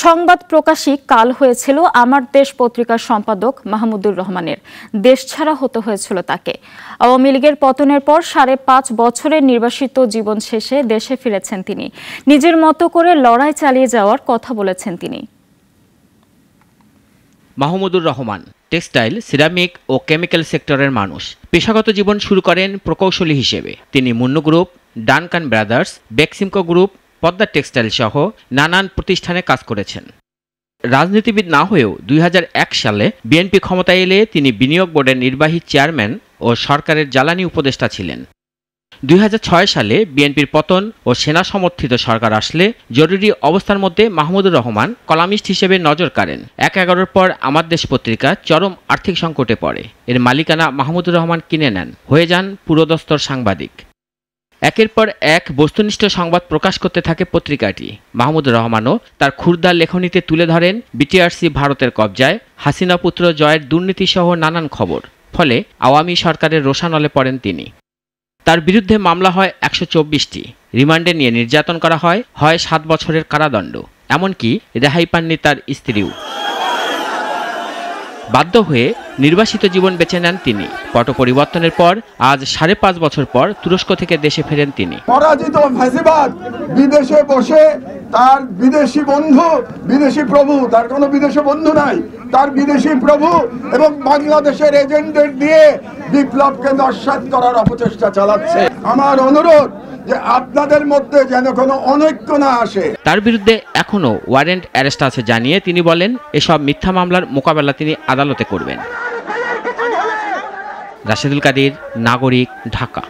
সংবাদ প্রকাশই কাল হয়েছিল আমার দেশ পত্রিকার সম্পাদক মাহমুদুর রহমানের। দেশ ছাড়া হতে হয়েছিল তাকে। আওয়ামী লীগের পতনের পর ৫.৫ বছরের নির্বাসিত জীবন শেষে দেশে ফিরেছেন তিনি। নিজের মতো করে লড়াই চালিয়ে যাওয়ার কথা বলেছেন তিনি। মাহমুদুর রহমান টেক্সটাইল, সিরামিক ও কেমিক্যাল সেক্টরের মানুষ। পেশাগত জীবন শুরু করেন প্রকৌশলী হিসেবে। তিনি Munnu group, Duncan brothers, Beximco group, Padma textile সহ নানান প্রতিষ্ঠানে কাজ করেছেন। রাজনীতিবিদ না হয়েও ২০০১ সালে বিএনপি ক্ষমতায় এলে তিনি বিনিয়োগ বোর্ডের নির্বাহী চেয়ারম্যান ও সরকারের জ্বালানি উপদেষ্টা ছিলেন। ২০০৬ সালে বিএনপির পতন ও সেনা সমর্থিত সরকার আসলে জরুরি অবস্থার মধ্যে মাহমুদুর রহমান কলামিস্ট হিসেবে নজর কাড়েন। ১/১১ পর আমার দেশ পত্রিকা চরম আর্থিক সংকটে পড়ে। এর মালিকানা মাহমুদুর রহমান কিনে নেন, হয়ে যান পুরোদস্তর সাংবাদিক। একের পর এক বস্তুনিষ্ঠ সংবাদ প্রকাশ করতে থাকে পত্রিকাটি। মাহমুদুর রহমানও তার ক্ষুরদা লেখনীতে তুলে ধরেন বিটিআরসি ভারতের কবজায়, হাসিনা পুত্র জয়ের দুর্নীতিসহ নানান খবর। ফলে আওয়ামী সরকারের রোষানলে পড়েন তিনি। তার বিরুদ্ধে মামলা হয় ১২৪টি। রিমান্ডে নিয়ে নির্যাতন করা হয় ৭ বছরের কারাদণ্ড। এমনকি রেহাই পাননি তার স্ত্রীও। বাধ্য হয়ে নির্বাসিত জীবন বেছে নেন তিনি। পট পরিবর্তনের পর আজ ৫.৫ বছর পর তুরস্ক থেকে দেশে ফেরেন তিনি। পরাজিত ফ্যাসিবাদ বিদেশে বসে তার বিদেশি বন্ধু, বিদেশি প্রভু, তার কোনো বিদেশি বন্ধু নাই, তার বিদেশি প্রভু এবং বাংলাদেশের এজেন্টদের দিয়ে বিপ্লবকে নস্যাৎ করার অপচেষ্টা চালাচ্ছে। আমার অনুরোধ যে আপনাদের মধ্যে যেন কোনো অনৈক্য না আসে। তার বিরুদ্ধে এখনো ওয়ারেন্ট অ্যারেস্ট আছে জানিয়ে তিনি বলেন, এসব মিথ্যা মামলার মোকাবেলা তিনি আদালতে করবেন। রাশেদুল কাদির, নাগরিক, ঢাকা।